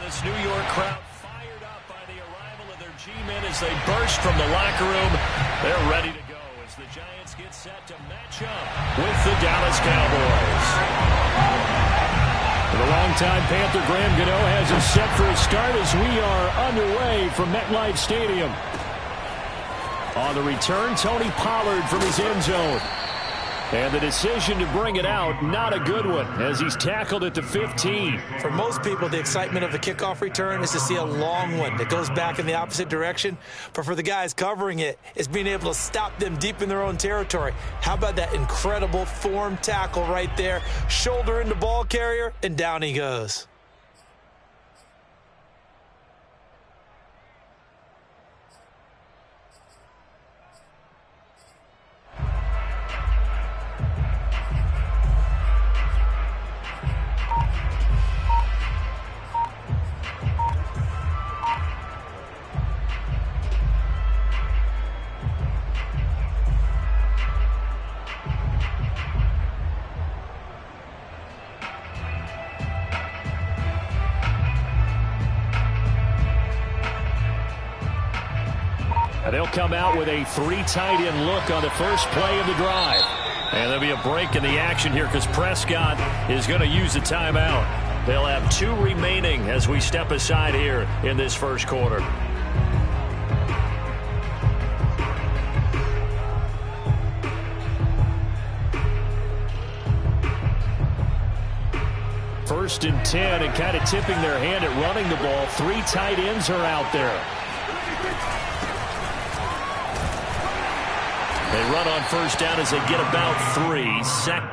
This New York crowd fired up by the arrival of their G-men as they burst from the locker room. They're ready to go as the Giants get set to match up with the Dallas Cowboys. The longtime Panther Graham Gano has us set for a start as we are underway from MetLife Stadium. On the return, Tony Pollard from his end zone. And the decision to bring it out, not a good one, as he's tackled at the 15. For most people, the excitement of a kickoff return is to see a long one that goes back in the opposite direction. But for the guys covering it, it's being able to stop them deep in their own territory. How about that incredible form tackle right there? Shoulder in the ball carrier, and down he goes. They'll come out with a three tight end look on the first play of the drive. And there'll be a break in the action here because Prescott is going to use a timeout. They'll have 2 remaining as we step aside here in this first quarter. First and 10, and kind of tipping their hand at running the ball. 3 tight ends are out there. They run on first down as they get about 3. Second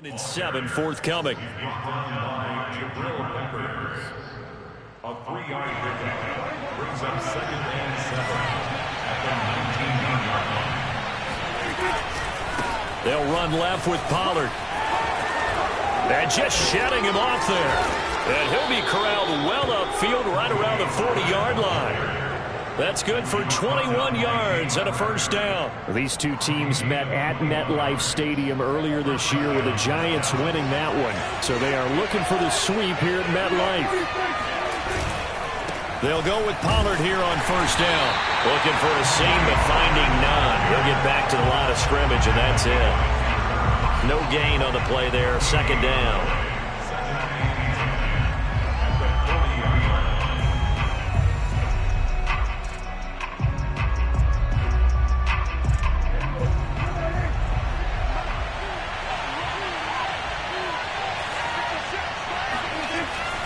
and 7 forthcoming. A 3-yard pickup brings up second and 7 at the 19-yard line. They'll run left with Pollard. And just shedding him off there. And he'll be corralled well upfield right around the 40-yard line. That's good for 21 yards and a first down. These two teams met at MetLife Stadium earlier this year with the Giants winning that one. So they are looking for the sweep here at MetLife. They'll go with Pollard here on first down. Looking for a seam, but finding none. He'll get back to the line of scrimmage, and that's it. No gain on the play there. Second down.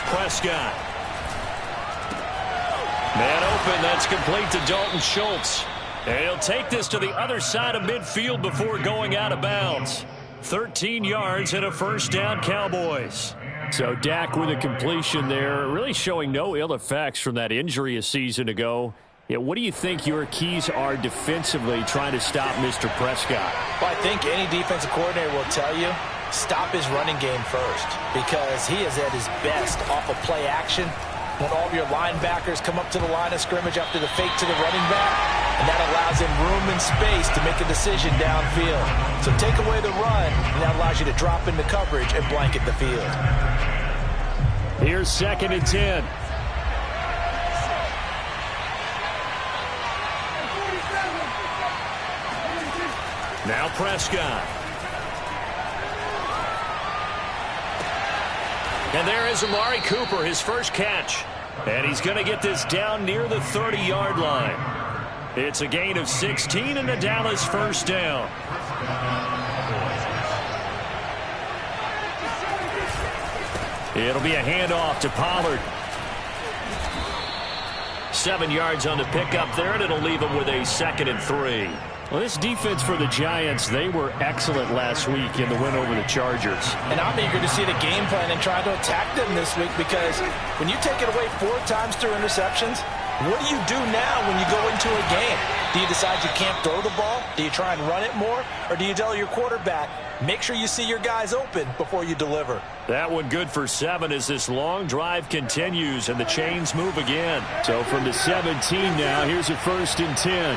Prescott. Man open, that's complete to Dalton Schultz. And he'll take this to the other side of midfield before going out of bounds. 13 yards and a first down, Cowboys. So Dak with a completion there, really showing no ill effects from that injury a season ago. Yeah, what do you think your keys are defensively trying to stop Mr. Prescott? Well, I think any defensive coordinator will tell you, stop his running game first, because he is at his best off of play action when all of your linebackers come up to the line of scrimmage after the fake to the running back, and that allows him room and space to make a decision downfield. So take away the run, and that allows you to drop into coverage and blanket the field. Here's second and 10. Now Prescott. And there is Amari Cooper, his first catch. And he's going to get this down near the 30-yard line. It's a gain of 16 and a Dallas first down. It'll be a handoff to Pollard. 7 yards on the pickup there, and it'll leave him with a 2nd and 3. Well, this defense for the Giants, they were excellent last week in the win over the Chargers. And I'm eager to see the game plan and try to attack them this week, because when you take it away 4 times through interceptions, what do you do now when you go into a game? Do you decide you can't throw the ball? Do you try and run it more? Or do you tell your quarterback, Make sure you see your guys open before you deliver. That one good for 7 as this long drive continues and the chains move again. So from the 17 now, here's a 1st and 10.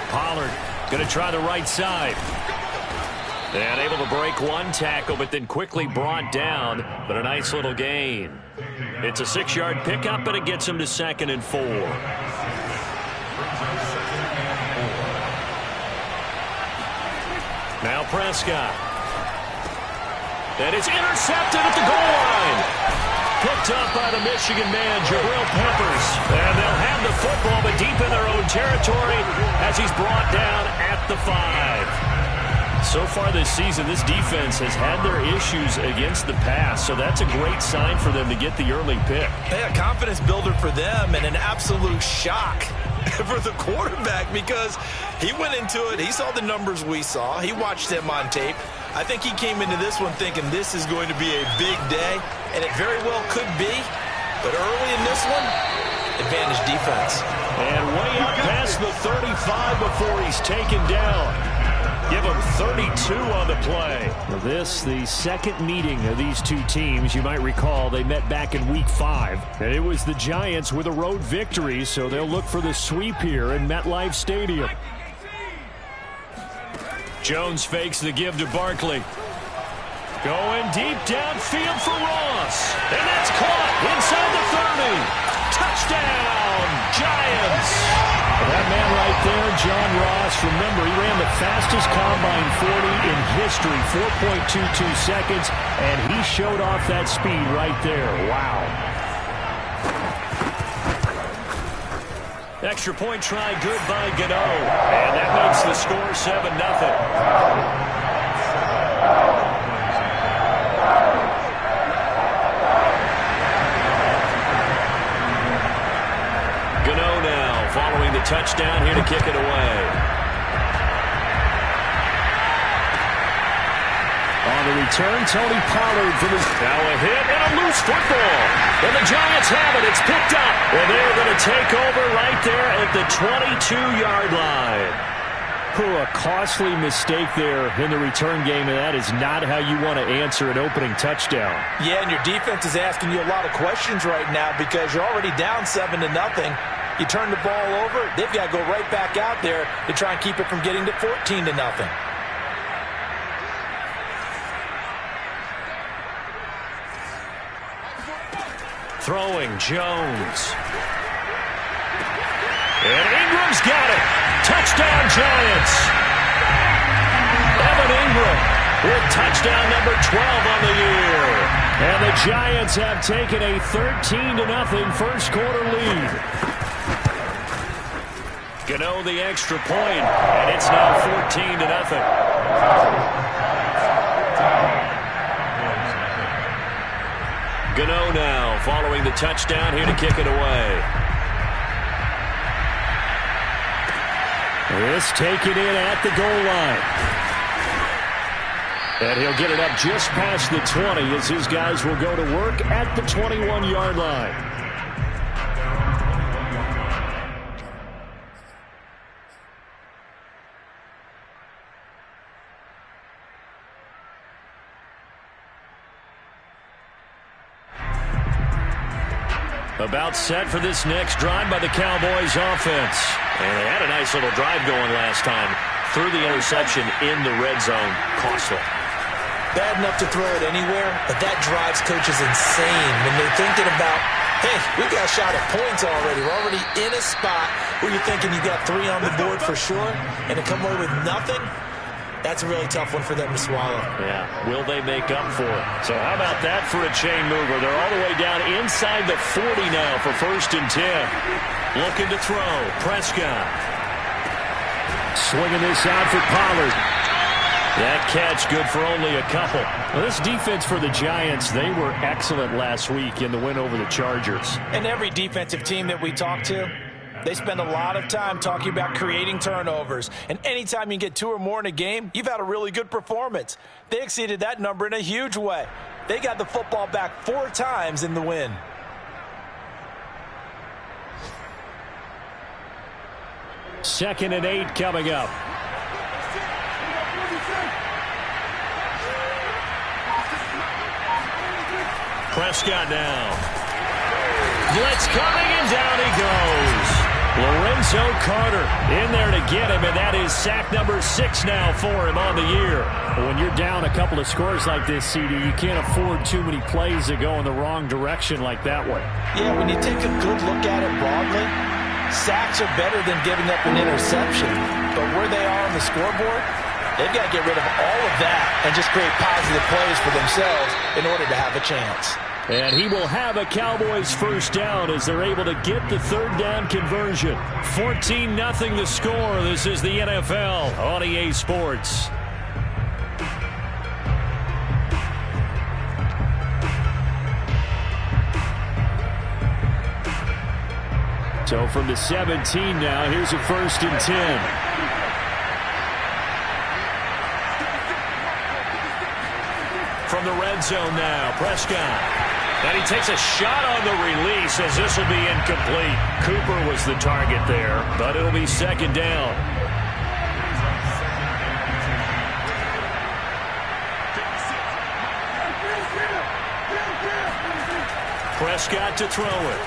Pollard going to try the right side. And able to break one tackle, but then quickly brought down. But a nice little gain. It's a 6-yard pickup, and it gets him to 2nd and 4. Now Prescott. And it's intercepted at the goal line. Picked up by the Michigan man, Jabril Peppers. And they'll have the football, but deep in their own territory as he's brought down at the 5. So far this season, this defense has had their issues against the pass, so that's a great sign for them to get the early pick. Hey, a confidence builder for them and an absolute shock for the quarterback because he went into it. He saw the numbers we saw. He watched them on tape. I think he came into this one thinking this is going to be a big day, and it very well could be. But early in this one, advantage defense. And way up past the 35 before he's taken down. Give him 32 on the play. Now this, the second meeting of these two teams. You might recall they met back in Week 5. And it was the Giants with a road victory, so they'll look for the sweep here in MetLife Stadium. Jones fakes the give to Barkley. Going deep downfield for Ross. And that's caught inside the 30. Touchdown, Giants. That man right there, John Ross, remember, he ran the fastest combine 40 in history, 4.22 seconds, and he showed off that speed right there. Wow. Extra point try good by Gano, and that makes the score 7-0. Following the touchdown here to kick it away. On the return, Tony Pollard for the... Now a hit and a loose football. And the Giants have it. It's picked up. And they're going to take over right there at the 22-yard line. A costly mistake there in the return game, and that is not how you want to answer an opening touchdown. Yeah, and your defense is asking you a lot of questions right now because you're already down 7-0. You turn the ball over, they've got to go right back out there to try and keep it from getting to 14-0. Throwing Jones. And Ingram's got it. Touchdown, Giants. Evan Ingram with touchdown number 12 on the year. And the Giants have taken a 13-0 first quarter lead. Gano the extra point, and it's now 14-0. Gano now following the touchdown here to kick it away. This taken in at the goal line. And he'll get it up just past the 20 as his guys will go to work at the 21-yard line. About set for this next drive by the Cowboys offense. And they had a nice little drive going last time. Threw the interception in the red zone. Costly. Bad enough to throw it anywhere, but that drives coaches insane when they're thinking about, hey, we've got a shot at points already. We're already in a spot where you're thinking you got 3 on the board for sure, and to come away with nothing, that's a really tough one for them to swallow. Yeah, will they make up for it? So how about that for a chain mover? They're all the way down inside the 40 now for 1st and 10. Looking to throw. Prescott. Swinging this out for Pollard. That catch good for only a couple. Well, this defense for the Giants, they were excellent last week in the win over the Chargers. And every defensive team that we talk to, they spend a lot of time talking about creating turnovers. And anytime you get 2 or more in a game, you've had a really good performance. They exceeded that number in a huge way. They got the football back 4 times in the win. Second and 8 coming up. Prescott now. Blitz coming, and down he goes. Lorenzo Carter in there to get him, and that is sack number 6 now for him on the year. When you're down a couple of scores like this, CD, you can't afford too many plays that go in the wrong direction like that one. Yeah, when you take a good look at it broadly, sacks are better than giving up an interception. But where they are on the scoreboard, they've got to get rid of all of that and just create positive plays for themselves in order to have a chance. And he will have a Cowboys first down as they're able to get the third down conversion. 14-0 the score. This is the NFL on EA Sports. So from the 17 now, here's a 1st and 10. From the red zone now, Prescott. And he takes a shot on the release as this will be incomplete. Cooper was the target there, but it'll be 2nd down. Prescott to throw it.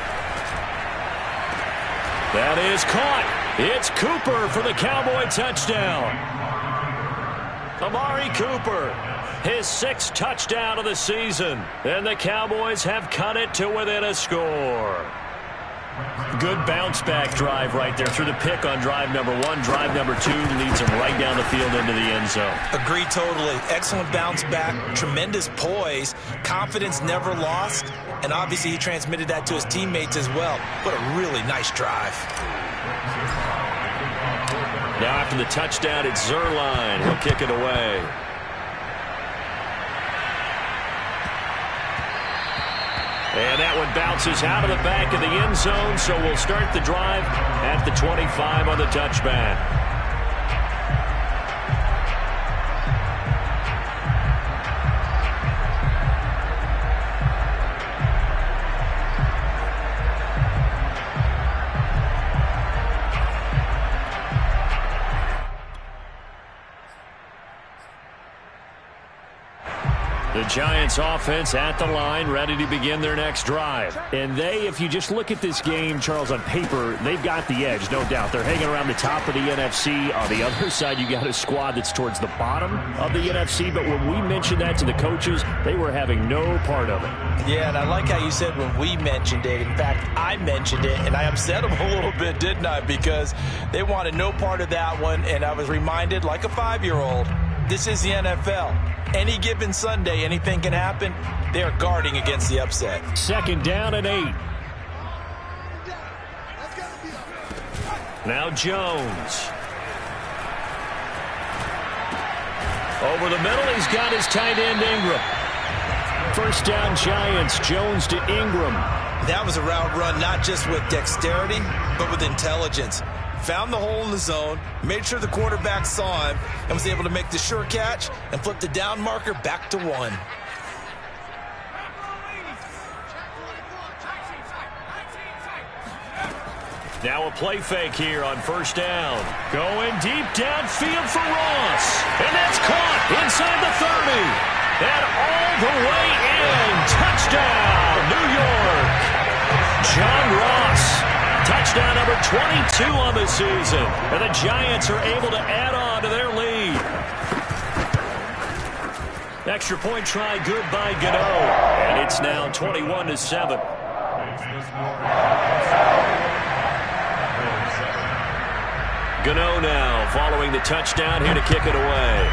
That is caught. It's Cooper for the Cowboy touchdown. Amari Cooper, his 6th touchdown of the season. And the Cowboys have cut it to within a score. Good bounce-back drive right there through the pick on drive number 1. Drive number 2 leads him right down the field into the end zone. Agree totally. Excellent bounce back, tremendous poise, confidence never lost, and obviously he transmitted that to his teammates as well. What a really nice drive. Now after the touchdown, it's Zerline. He'll kick it away. And that one bounces out of the back of the end zone, so we'll start the drive at the 25 on the touchback. The Giants offense at the line, ready to begin their next drive. And they, if you just look at this game, Charles, on paper, they've got the edge, no doubt. They're hanging around the top of the NFC. On the other side, you got a squad that's towards the bottom of the NFC. But when we mentioned that to the coaches, they were having no part of it. Yeah, and I like how you said when we mentioned it. In fact, I mentioned it, and I upset them a little bit, didn't I? Because they wanted no part of that one, and I was reminded, like a 5-year-old, this is the NFL. Any given Sunday, anything can happen. They are guarding against the upset. 2nd down and 8. Now Jones. Over the middle, he's got his tight end Ingram. 1st down Giants, Jones to Ingram. That was a route run not just with dexterity, but with intelligence. Found the hole in the zone, made sure the quarterback saw him, and was able to make the sure catch and flip the down marker back to 1. Now a play fake here on 1st down. Going deep downfield for Ross. And that's caught inside the 30. And all the way in. Touchdown, New York. John Ross. Touchdown number 22 on the season. And the Giants are able to add on to their lead. Extra point try good by Gano. And it's now 21-7. Gano now following the touchdown here to kick it away.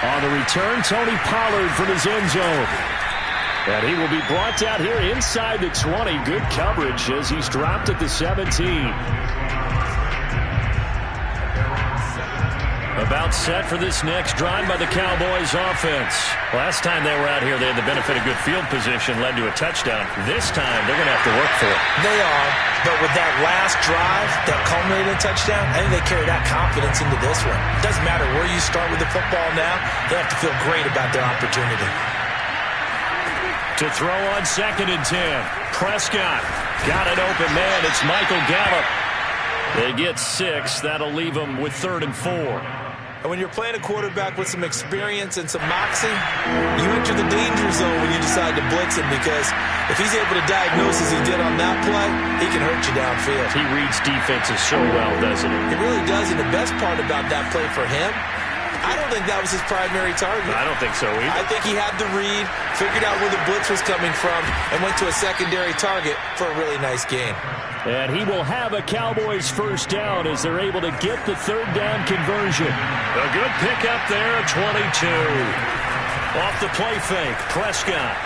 On the return, Tony Pollard from his end zone. And he will be brought down here inside the 20. Good coverage as he's dropped at the 17. About set for this next drive by the Cowboys offense. Last time they were out here, they had the benefit of good field position, led to a touchdown. This time, they're going to have to work for it. They are, but with that last drive that culminated in a touchdown, I think they carry that confidence into this one. It doesn't matter where you start with the football now. They have to feel great about their opportunity. To throw on 2nd and 10. Prescott got an open man. It's Michael Gallup. They get 6. That'll leave them with 3rd and 4. And when you're playing a quarterback with some experience and some moxie, you enter the danger zone when you decide to blitz him, because if he's able to diagnose as he did on that play, he can hurt you downfield. He reads defenses so well, doesn't he? He really does, and the best part about that play for him, I don't think that was his primary target. I don't think so either. I think he had the read, figured out where the blitz was coming from, and went to a secondary target for a really nice gain. And he will have a Cowboys first down as they're able to get the third down conversion. A good pickup there at 22. Off the play fake, Prescott.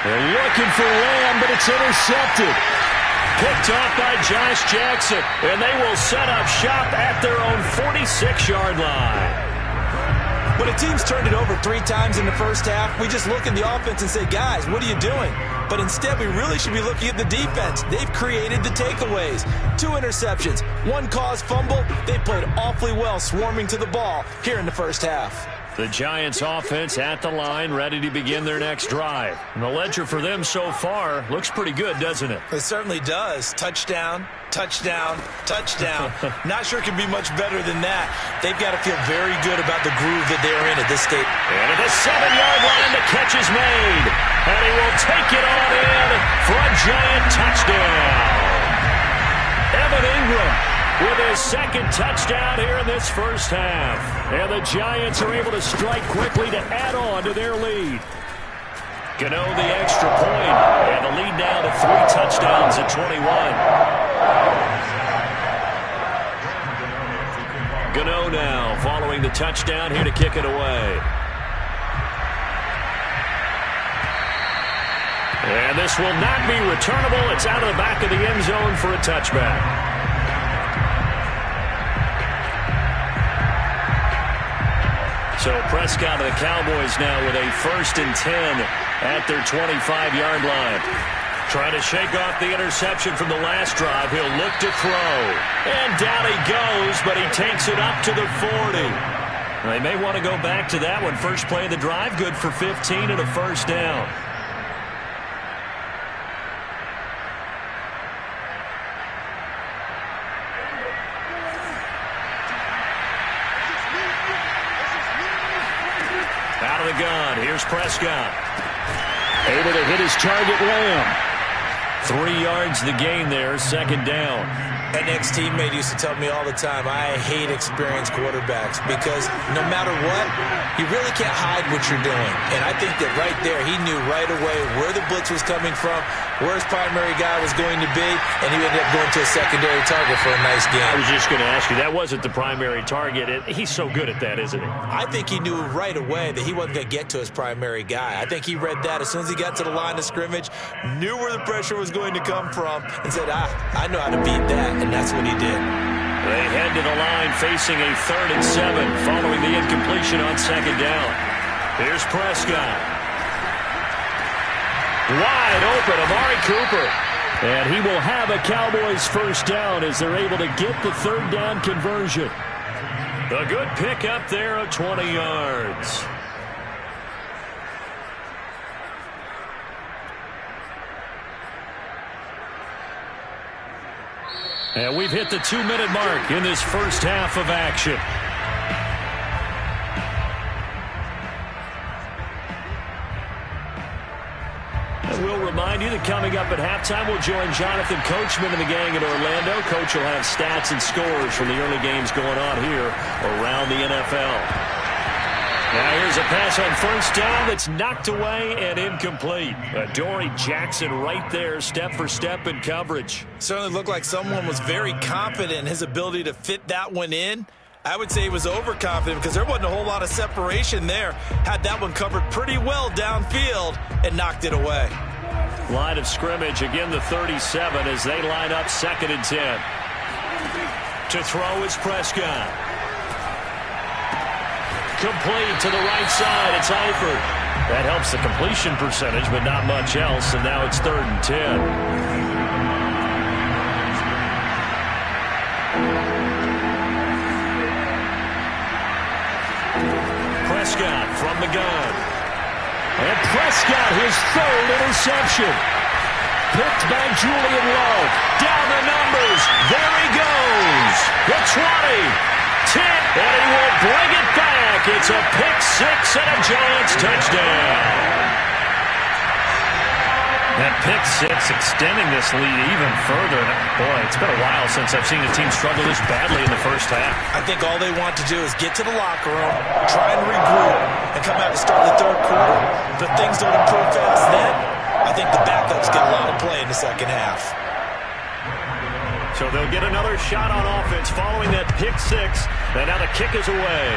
They're looking for Lamb, but it's intercepted. Picked off by Josh Jackson, and they will set up shop at their own 46-yard line. When a team's turned it over 3 times in the first half, we just look at the offense and say, guys, what are you doing? But instead, we really should be looking at the defense. They've created the takeaways. 2 interceptions, 1 caused fumble. They played awfully well swarming to the ball here in the first half. The Giants offense at the line, ready to begin their next drive. And the ledger for them so far looks pretty good, doesn't it? It certainly does. Touchdown, touchdown, touchdown. Not sure it can be much better than that. They've got to feel very good about the groove that they're in at this stage. And at the 7-yard line, the catch is made. And he will take it on in for a Giant touchdown. Evan Ingram with his second touchdown here in this first half. And the Giants are able to strike quickly to add on to their lead. Gano the extra point, and the lead now to 3 touchdowns at 21. Gano now following the touchdown here to kick it away. And this will not be returnable. It's out of the back of the end zone for a touchback. So Prescott of the Cowboys now with a 1st and 10 at their 25-yard line. Trying to shake off the interception from the last drive. He'll look to throw. And down he goes, but he takes it up to the 40. They may want to go back to that one. First play of the drive, good for 15 and a first down. Out of the gun, here's Prescott. Able to hit his target, Lamb. 3 yards the gain there, 2nd down. An ex-teammate used to tell me all the time, I hate experienced quarterbacks because no matter what, you really can't hide what you're doing. And I think that right there, he knew right away where the blitz was coming from, where his primary guy was going to be, and he ended up going to a secondary target for a nice game. I was just going to ask you, that wasn't the primary target. He's so good at that, isn't he? I think he knew right away that he wasn't going to get to his primary guy. I think he read that as soon as he got to the line of scrimmage, knew where the pressure was going to come from, and said, I know how to beat that, and that's what he did. They head to the line facing a 3rd and 7 following the incompletion on 2nd down. Here's Prescott. Wide open, Amari Cooper. And he will have a Cowboys first down as they're able to get the 3rd down conversion. A good pickup there of 20 yards. And we've hit the 2-minute mark in this first half of action. And we'll remind you that coming up at halftime, we'll join Jonathan Coachman and the gang in Orlando. Coach will have stats and scores from the early games going on here around the NFL. Now here's a pass on 1st down that's knocked away and incomplete. Adoree Jackson right there, step for step in coverage. Certainly looked like someone was very confident in his ability to fit that one in. I would say he was overconfident because there wasn't a whole lot of separation there. Had that one covered pretty well downfield and knocked it away. Line of scrimmage, again the 37 as they line up 2nd and 10. To throw is Prescott. Complete to the right side. It's Eifert. That helps the completion percentage, but not much else. And now it's 3rd and 10. Prescott from the gun. And Prescott, his 3rd interception. Picked by Julian Love. Down the numbers. There he goes. The 20. 10. And he will bring it back. It's a pick six and a Giants touchdown. That pick six extending this lead even further. Boy, it's been a while since I've seen a team struggle this badly in the first half. I think all they want to do is get to the locker room, try and regroup, and come out to start the third quarter. But if things don't improve fast then, I think the backups get a lot of play in the second half. So they'll get another shot on offense following that pick six. And now the kick is away.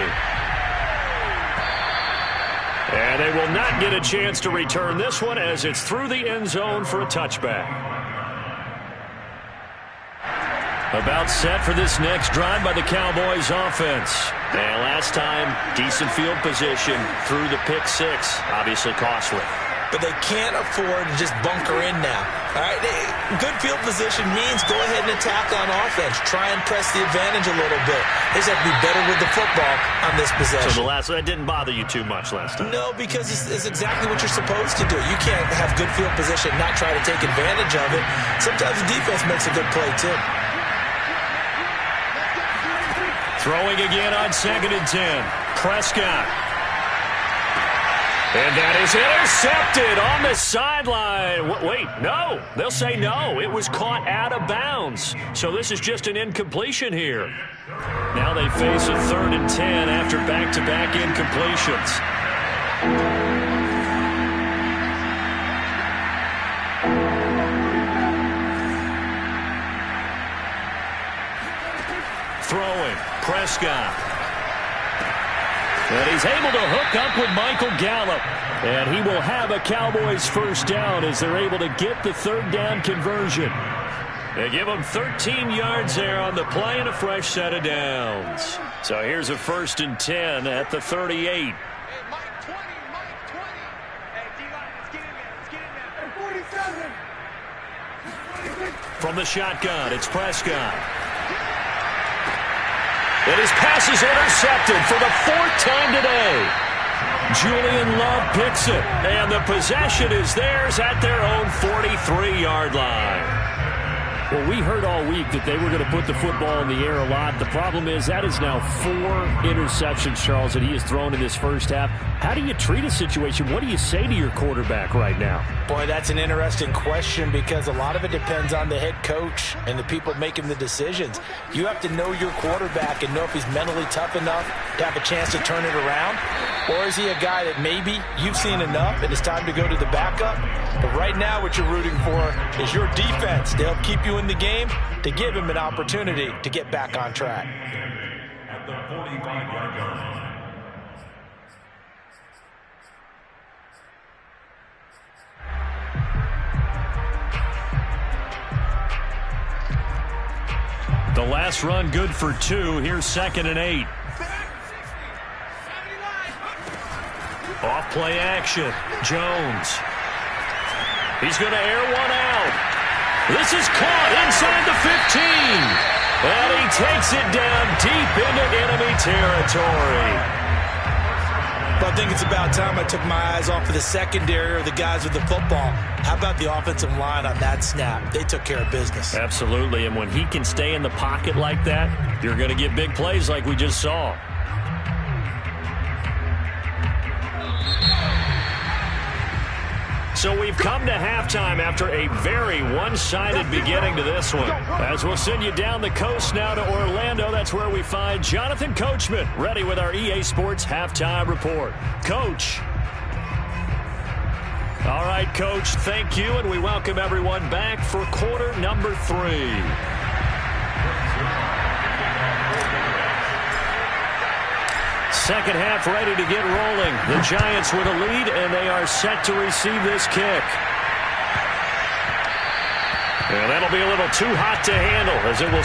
And they will not get a chance to return this one as it's through the end zone for a touchback. About set for this next drive by the Cowboys offense. And last time, decent field position through the pick six. Obviously costly. But they can't afford to just bunker in now. All right, good field position means go ahead and attack on offense. Try and press the advantage a little bit. They just have to be better with the football on this possession. So that didn't bother you too much last time? No, because it's exactly what you're supposed to do. You can't have good field position and not try to take advantage of it. Sometimes the defense makes a good play, too. Throwing again on 2nd and 10. Prescott. And that is intercepted on the sideline. Wait, no. They'll say no. It was caught out of bounds. So this is just an incompletion here. Now they face a 3rd and 10 after back-to-back incompletions. Throwing. Prescott. And he's able to hook up with Michael Gallup. And he will have a Cowboys first down as they're able to get the 3rd down conversion. They give him 13 yards there on the play and a fresh set of downs. So here's a 1st and 10 at the 38. From the shotgun, it's Prescott. And his pass is intercepted for the 4th time today. Julian Love picks it, and the possession is theirs at their own 43-yard line. Well, we heard all week that they were going to put the football in the air a lot. The problem is that is now 4 interceptions, Charles, that he has thrown in this first half. How do you treat a situation? What do you say to your quarterback right now? Boy, that's an interesting question because a lot of it depends on the head coach and the people making the decisions. You have to know your quarterback and know if he's mentally tough enough to have a chance to turn it around. Or is he a guy that maybe you've seen enough and it's time to go to the backup? But right now what you're rooting for is your defense to help keep you in the game, to give him an opportunity to get back on track. At the 45-yard line. The last run good for 2. Here's 2nd and 8. Off play action. Jones. He's going to air one out. This is caught inside the 15. And he takes it down deep into enemy territory. But I think it's about time I took my eyes off of the secondary or the guys with the football. How about the offensive line on that snap? They took care of business. Absolutely, and when he can stay in the pocket like that, you're going to get big plays like we just saw. So we've come to halftime after a very one-sided beginning to this one. As we'll send you down the coast now to Orlando, that's where we find Jonathan Coachman, ready with our EA Sports Halftime Report. Coach. All right, Coach, thank you, and we welcome everyone back for quarter number 3. Second half ready to get rolling. The Giants with a lead, and they are set to receive this kick. And that'll be a little too hot to handle as it will...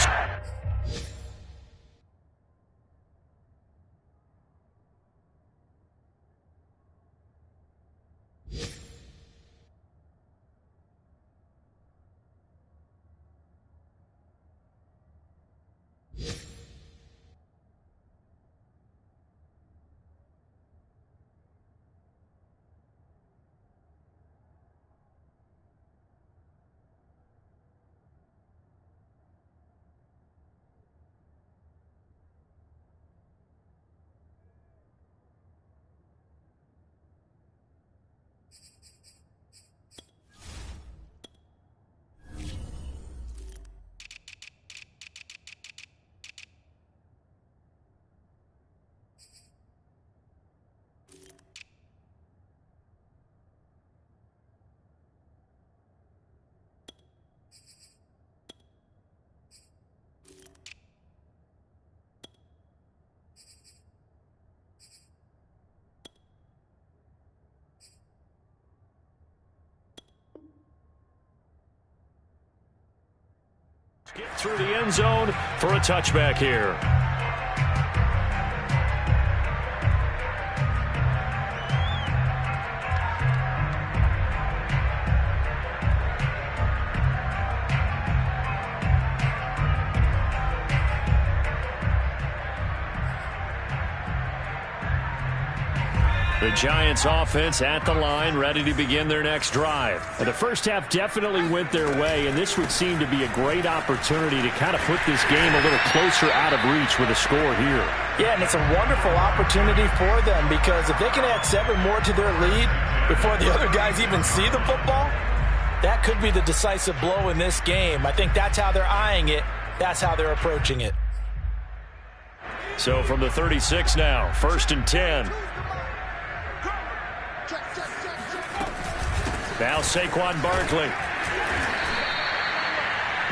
through the end zone for a touchback here. The Giants offense at the line, ready to begin their next drive. And the first half definitely went their way, and this would seem to be a great opportunity to kind of put this game a little closer out of reach with a score here. Yeah, and it's a wonderful opportunity for them because if they can add 7 more to their lead before the other guys even see the football, that could be the decisive blow in this game. I think that's how they're eyeing it. That's how they're approaching it. So from the 36 now, 1st and 10. Now Saquon Barkley.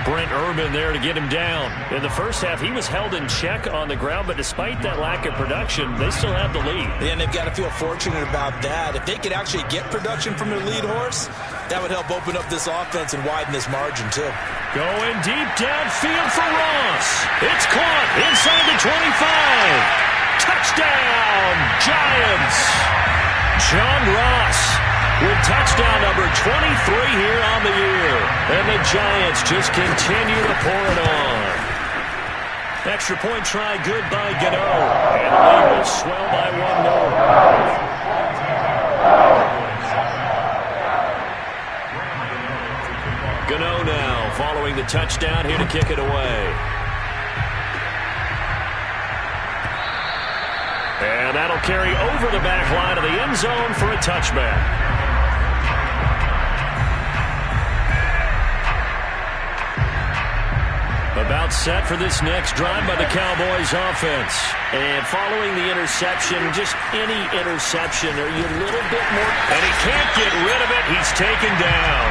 Brent Urban there to get him down. In the first half, he was held in check on the ground, but despite that lack of production, they still have the lead. And they've got to feel fortunate about that. If they could actually get production from their lead horse, that would help open up this offense and widen this margin, too. Going deep downfield for Ross. It's caught inside the 25. Touchdown, Giants. John Ross with touchdown number 23 here on the year. And the Giants just continue to pour it on. Extra point try good by Gano. And the lead will swell by 1 more. Gano now following the touchdown here to kick it away. And that'll carry over the back line of the end zone for a touchback. About set for this next drive by the Cowboys offense. And following the interception, just any interception, are you a little bit more... And he can't get rid of it. He's taken down.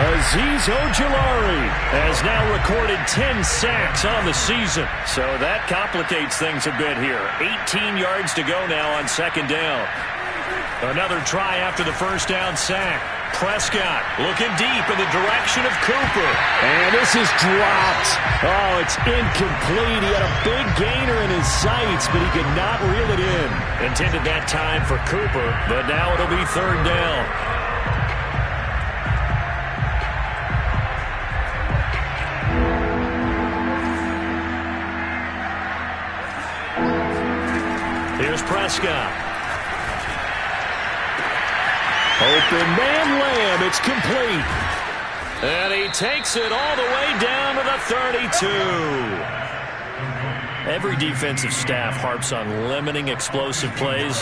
Azeez Ojulari has now recorded 10 sacks on the season. So that complicates things a bit here. 18 yards to go now on 2nd down. Another try after the first down sack. Prescott looking deep in the direction of Cooper. And this is dropped. Oh, it's incomplete. He had a big gainer in his sights, but he could not reel it in. Intended that time for Cooper, but now it'll be 3rd down. Here's Prescott. Open man Lamb. It's complete. And he takes it all the way down to the 32. Every defensive staff harps on limiting explosive plays.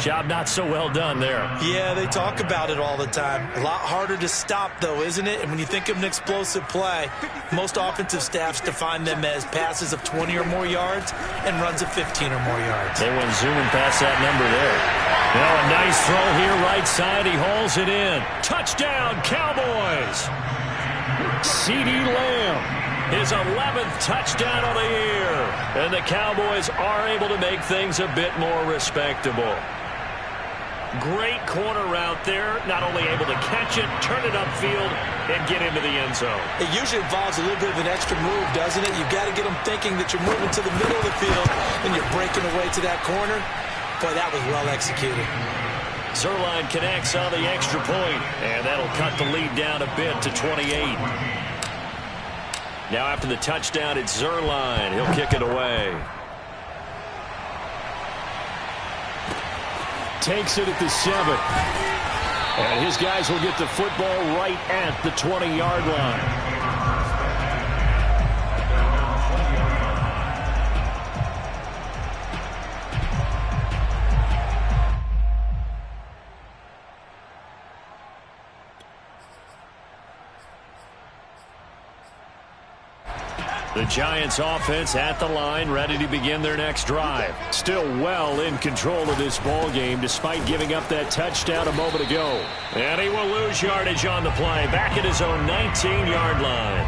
Job not so well done there. Yeah, they talk about it all the time. A lot harder to stop, though, isn't it? And when you think of an explosive play, most offensive staffs define them as passes of 20 or more yards and runs of 15 or more yards. They went zooming past that number there. Now a nice throw here right side. He hauls it in. Touchdown, Cowboys. CeeDee Lamb. His 11th touchdown of the year. And the Cowboys are able to make things a bit more respectable. Great corner route there. Not only able to catch it, turn it upfield, and get into the end zone. It usually involves a little bit of an extra move, doesn't it? You've got to get them thinking that you're moving to the middle of the field and you're breaking away to that corner. Boy, that was well executed. Zerline connects on the extra point, and that'll cut the lead down a bit to 28. Now after the touchdown, it's Zerline. He'll kick it away. Takes it at the 7. And his guys will get the football right at the 20-yard line. The Giants offense at the line, ready to begin their next drive. Still well in control of this ball game, despite giving up that touchdown a moment ago. And he will lose yardage on the play, back at his own 19-yard line.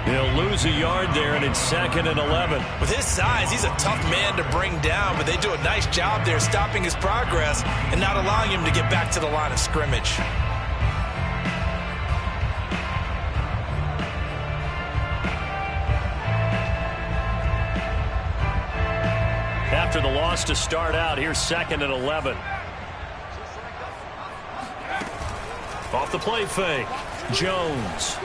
He'll lose a yard there, and it's 2nd and 11. With his size, he's a tough man to bring down, but they do a nice job there stopping his progress and not allowing him to get back to the line of scrimmage. after the loss to start out. Here's 2nd and 11. Off the play fake. Jones.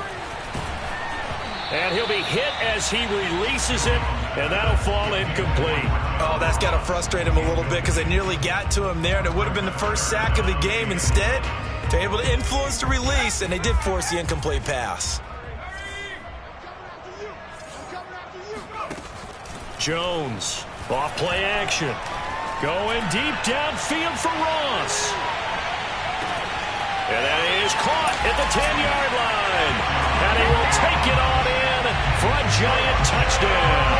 And he'll be hit as he releases it, and that'll fall incomplete. Oh, that's got to frustrate him a little bit because they nearly got to him there, and it would have been the first sack of the game. Instead, they're able to influence the release, and they did force the incomplete pass. Jones, off play action. Going deep downfield for Ross. And that is caught at the 10-yard line. And he will take it on in for a giant touchdown.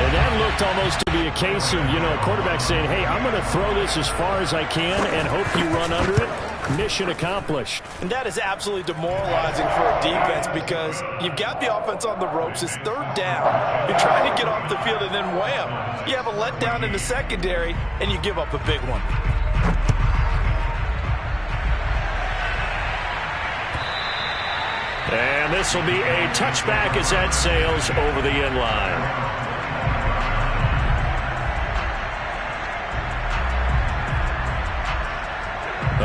And that looked almost to be a case of, a quarterback saying, hey, I'm going to throw this as far as I can and hope you run under it. Mission accomplished. And that is absolutely demoralizing for a defense because you've got the offense on the ropes. It's 3rd down. You're trying to get off the field, and then wham, you have a letdown in the secondary, and you give up a big one. And this will be a touchback as that sails over the end line.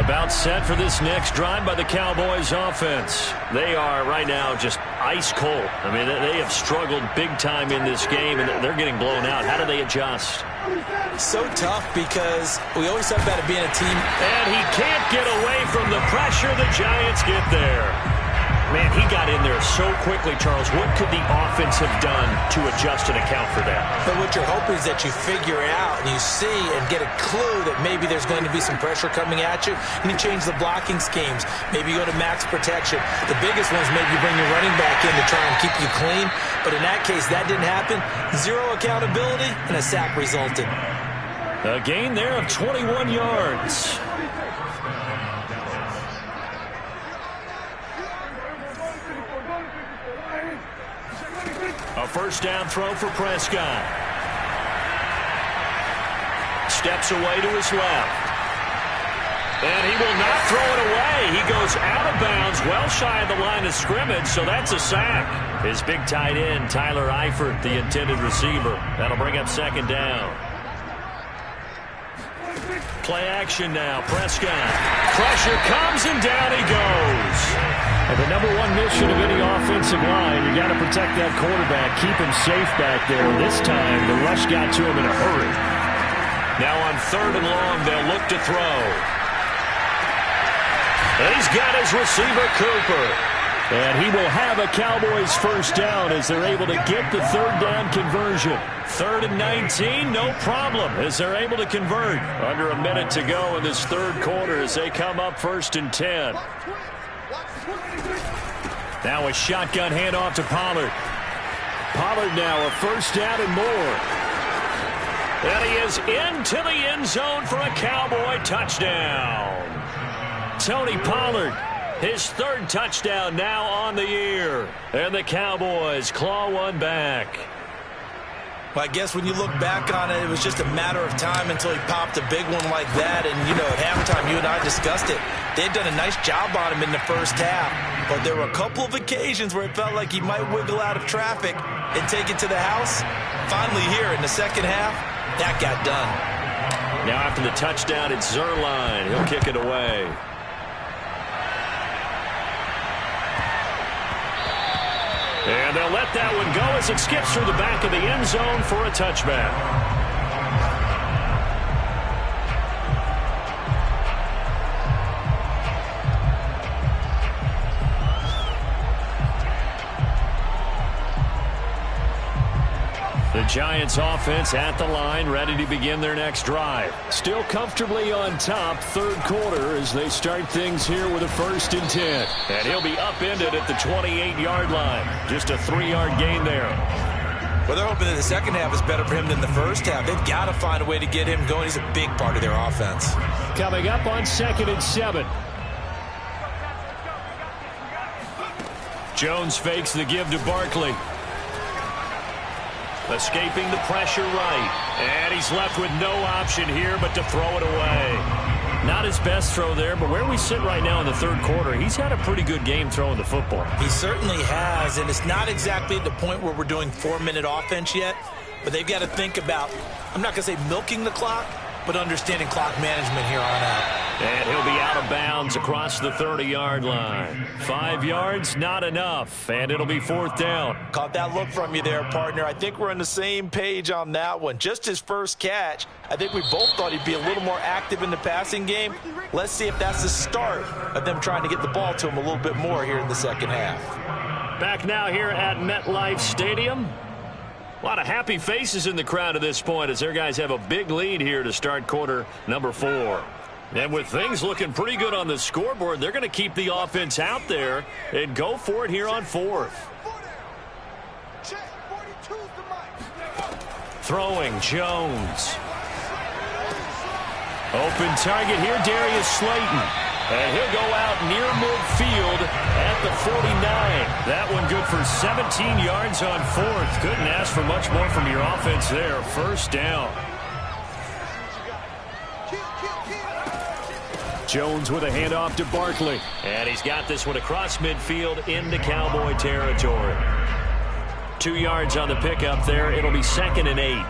About set for this next drive by the Cowboys offense. They are right now just ice cold. I mean, they have struggled big time in this game, and they're getting blown out. How do they adjust? So tough because we always talk about it being a team. And he can't get away from the pressure. The Giants get there. Man, he got in there so quickly, Charles. What could the offense have done to adjust and account for that? But what you're hoping is that you figure out and you see and get a clue that maybe there's going to be some pressure coming at you, and you change the blocking schemes. Maybe you go to max protection. The biggest one is maybe you bring your running back in to try and keep you clean. But in that case, that didn't happen. 0 accountability, and a sack resulted. A gain there of 21 yards. A first down throw for Prescott. Steps away to his left. And he will not throw it away. He goes out of bounds, well shy of the line of scrimmage, so that's a sack. His big tight end, Tyler Eifert, the intended receiver. That'll bring up 2nd down. Play action now. Prescott. Pressure comes, and down he goes. And the number one mission of any offensive line, you got to protect that quarterback, keep him safe back there. This time, the rush got to him in a hurry. Now on 3rd and long, they'll look to throw. And he's got his receiver, Cooper. And he will have a Cowboys first down as they're able to get the 3rd down conversion. 3rd and 19, no problem, as they're able to convert. Under a minute to go in this 3rd quarter as they come up 1st and 10. Now a shotgun handoff to Pollard. Pollard now a first down and more. And he is into the end zone for a Cowboy touchdown. Tony Pollard, his 3rd touchdown now on the year. And the Cowboys claw one back. Well, I guess when you look back on it, it was just a matter of time until he popped a big one like that. And, at halftime, you and I discussed it. They'd done a nice job on him in the first half. But there were a couple of occasions where it felt like he might wiggle out of traffic and take it to the house. Finally here in the second half, that got done. Now after the touchdown, it's Zuerlein. He'll kick it away. And they'll let that one go as it skips through the back of the end zone for a touchback. The Giants offense at the line, ready to begin their next drive. Still comfortably on top, 3rd quarter as they start things here with a 1st and 10. And he'll be upended at the 28-yard line. Just a 3-yard gain there. Well, they're hoping that the second half is better for him than the first half. They've got to find a way to get him going. He's a big part of their offense. Coming up on 2nd and 7. Jones fakes the give to Barkley. Escaping the pressure right. And he's left with no option here but to throw it away. Not his best throw there, but where we sit right now in the 3rd quarter, he's had a pretty good game throwing the football. He certainly has, and it's not exactly at the point where we're doing 4-minute offense yet. but they've got to think about, I'm not going to say milking the clock, but understanding clock management here on out. And he'll be out of bounds across the 30-yard line. 5 yards, not enough, and it'll be 4th down. Caught that look from you there, partner. I think we're on the same page on that one. Just his first catch. I think we both thought he'd be a little more active in the passing game. Let's see if that's the start of them trying to get the ball to him a little bit more here in the second half. Back now here at MetLife Stadium. A lot of happy faces in the crowd at this point as their guys have a big lead here to start quarter number 4. And with things looking pretty good on the scoreboard, they're going to keep the offense out there and go for it here on 4th. Throwing, Jones. Open target here, Darius Slayton. And he'll go out near midfield at the 49. That one good for 17 yards on 4th. Couldn't ask for much more from your offense there. 1st down. Jones with a handoff to Barkley. And he's got this one across midfield into Cowboy territory. 2 yards on the pickup there. It'll be 2nd and 8.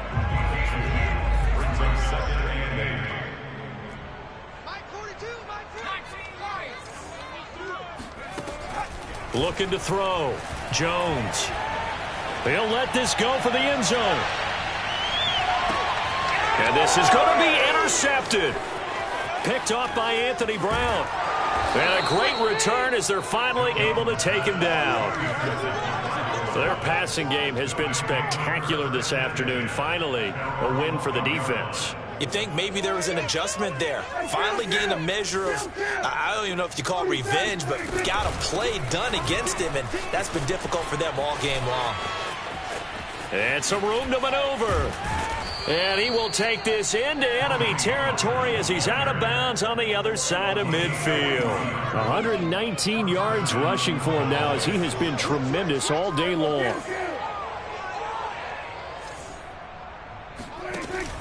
Looking to throw. Jones. He'll let this go for the end zone. And this is going to be intercepted. Picked off by Anthony Brown. And a great return as they're finally able to take him down. Their passing game has been spectacular this afternoon. Finally, a win for the defense. You think maybe there was an adjustment there. Finally gained a measure of, I don't even know if you call it revenge, but got a play done against him, and that's been difficult for them all game long. And some room to maneuver. And he will take this into enemy territory as he's out of bounds on the other side of midfield. 119 yards rushing for him now as he has been tremendous all day long.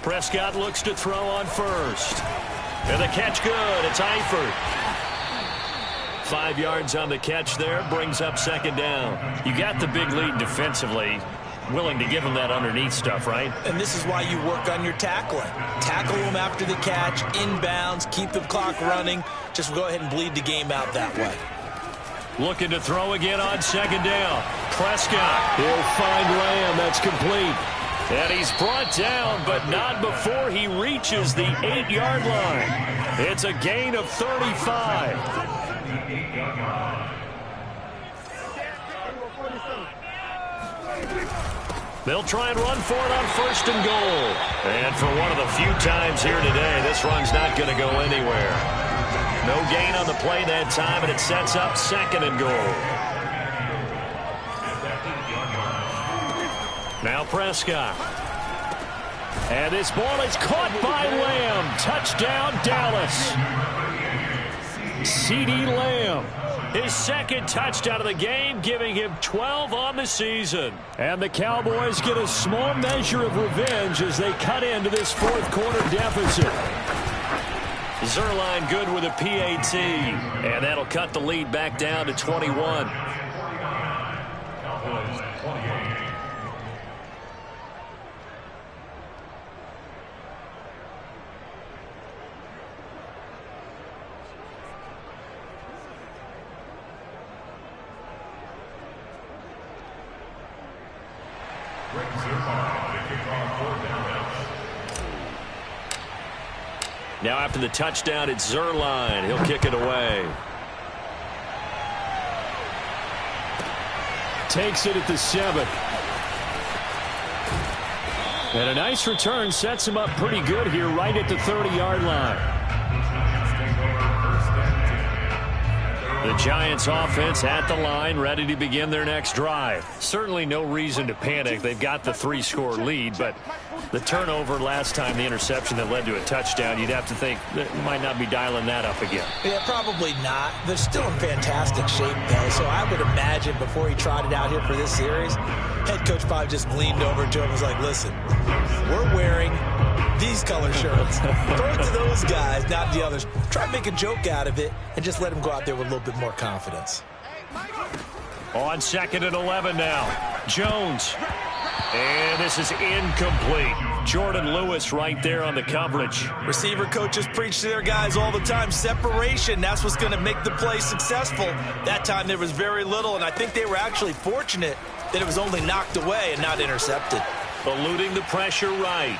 Prescott looks to throw on first. And the catch good. It's Eifert. 5 yards on the catch there. Brings up 2nd down. You got the big lead defensively. Willing to give him that underneath stuff, right? And this is why you work on your tackling. Tackle him after the catch, inbounds, keep the clock running. Just go ahead and bleed the game out that way. Looking to throw again on 2nd down. Prescott. He'll find Lamb. That's complete. And he's brought down, but not before he reaches the 8-yard line. It's a gain of 35. They'll try and run for it on 1st and goal. And for one of the few times here today, this run's not going to go anywhere. No gain on the play that time, and it sets up 2nd and goal. Now Prescott. And this ball is caught by Lamb. Touchdown, Dallas. CeeDee Lamb. His 2nd touchdown of the game, giving him 12 on the season. And the Cowboys get a small measure of revenge as they cut into this 4th quarter deficit. Zuerlein good with a PAT. And that'll cut the lead back down to 21. Now after the touchdown, it's Zuerlein. He'll kick it away. Takes it at the 7. And a nice return sets him up pretty good here right at the 30-yard line. The Giants offense at the line, ready to begin their next drive. Certainly no reason to panic. They've got the 3-score lead, but the turnover last time, the interception that led to a touchdown, you'd have to think that might not be dialing that up again. Yeah, probably not. They're still in fantastic shape, though, so I would imagine before he trotted out here for this series, head coach probably just leaned over to him and was like, listen, we're wearing these color shirts. Throw it to those guys, not the others. Try to make a joke out of it and just let him go out there with a little bit more confidence. On 2nd and 11 now. Jones. And this is incomplete. Jordan Lewis right there on the coverage. Receiver coaches preach to their guys all the time. Separation, that's what's going to make the play successful. That time there was very little, and I think they were actually fortunate that it was only knocked away and not intercepted. Eluding the pressure right.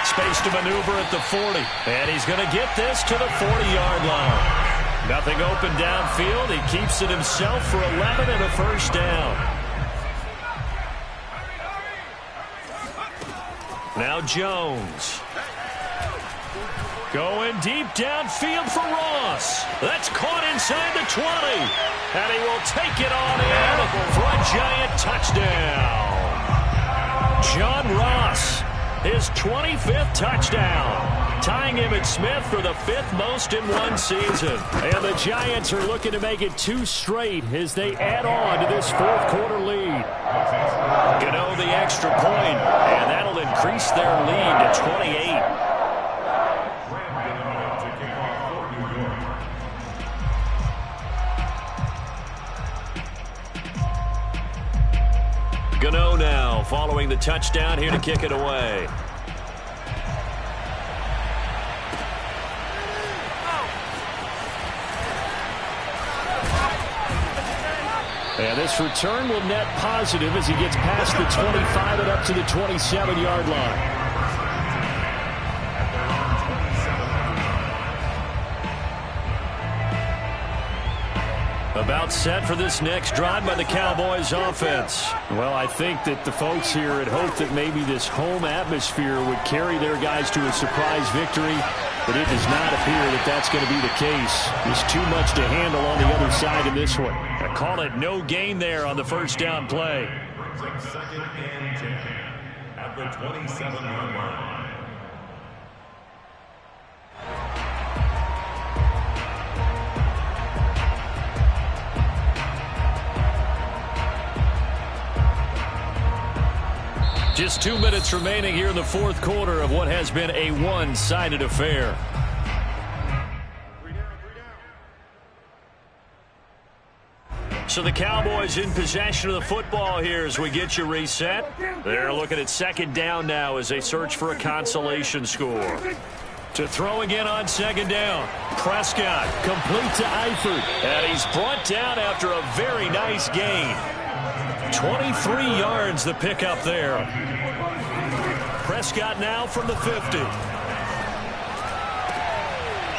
Space to maneuver at the 40. And he's going to get this to the 40-yard line. Nothing open downfield. He keeps it himself for 11 and a first down. Now Jones. Going deep downfield for Ross. That's caught inside the 20. And he will take it on in for a giant touchdown. John Ross, his 25th touchdown, tying Emmitt Smith for the 5th most in one season. And the Giants are looking to make it 2 straight as they add on to this 4th quarter lead. Gano the extra point, and that'll increase their lead to 28. Gano now following the touchdown here to kick it away. And this return will net positive as he gets past the 25 and up to the 27-yard line. About set for this next drive by the Cowboys offense. Well, I think that the folks here had hoped that maybe this home atmosphere would carry their guys to a surprise victory, but it does not appear that that's going to be the case. There's too much to handle on the other side in this one. I call it no gain there on the first down play. Brings up 2nd and 10 at the 27-yard line. Just 2 minutes remaining here in the 4th quarter of what has been a one-sided affair. So the Cowboys in possession of the football here as we get you reset. They're looking at 2nd down now as they search for a consolation score. To throw again on 2nd down. Prescott complete to Eifert. And he's brought down after a very nice gain. 23 yards the pickup there. Prescott now from the 50.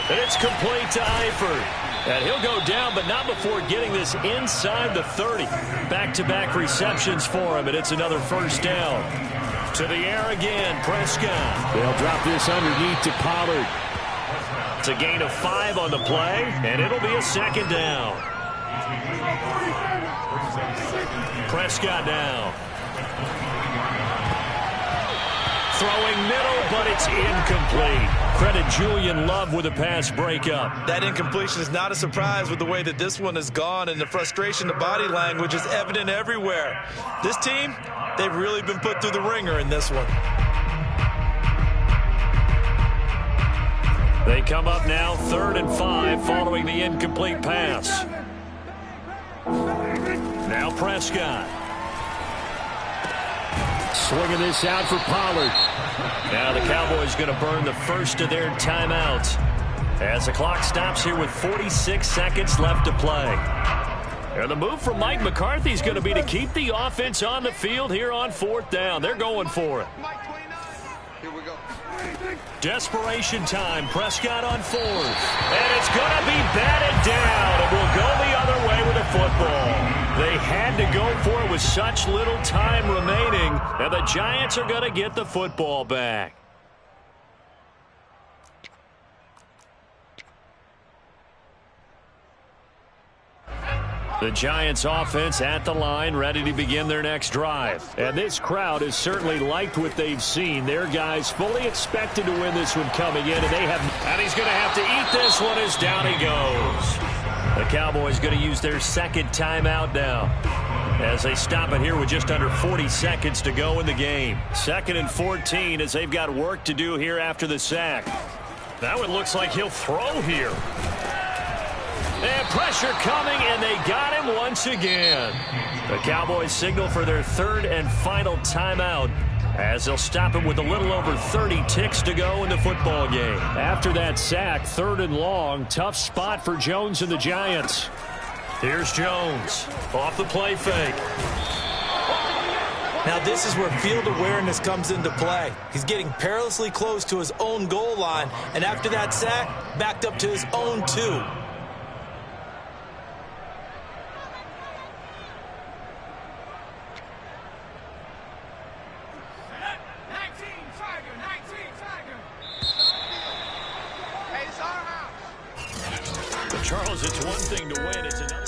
And it's complete to Eifert. And he'll go down, but not before getting this inside the 30. Back-to-back receptions for him, and it's another first down. To the air again, Prescott. They'll drop this underneath to Pollard. It's a gain of 5 on the play, and it'll be a 2nd down. Prescott now. Throwing middle, but it's incomplete. Credit Julian Love with a pass breakup. That incompletion is not a surprise with the way that this one has gone, and the frustration, the body language is evident everywhere. This team, they've really been put through the ringer in this one. They come up now 3rd and 5 following the incomplete pass. Now Prescott. Swinging this out for Pollard. Now the Cowboys going to burn the first of their timeouts as the clock stops here with 46 seconds left to play. And the move from Mike McCarthy is going to be to keep the offense on the field here on 4th down. They're going for it. Here we go. Desperation time. Prescott on 4th. And it's going to be batted down. It will go the other way with the football. They had to go for it with such little time remaining. And the Giants are going to get the football back. The Giants offense at the line, ready to begin their next drive. And this crowd has certainly liked what they've seen. Their guys fully expected to win this one coming in, and they have. And he's going to have to eat this one as down he goes. The Cowboys going to use their 2nd timeout now as they stop it here with just under 40 seconds to go in the game. 2nd and 14 as they've got work to do here after the sack. Now it looks like he'll throw here. And pressure coming, and they got him once again. The Cowboys signal for their third and final timeout, as they'll stop him with a little over 30 ticks to go in the football game. After that sack, 3rd and long, tough spot for Jones and the Giants. Here's Jones off the play fake. Now this is where field awareness comes into play. He's getting perilously close to his own goal line, and after that sack, backed up to his own 2. Charles, it's one thing to win. It's another.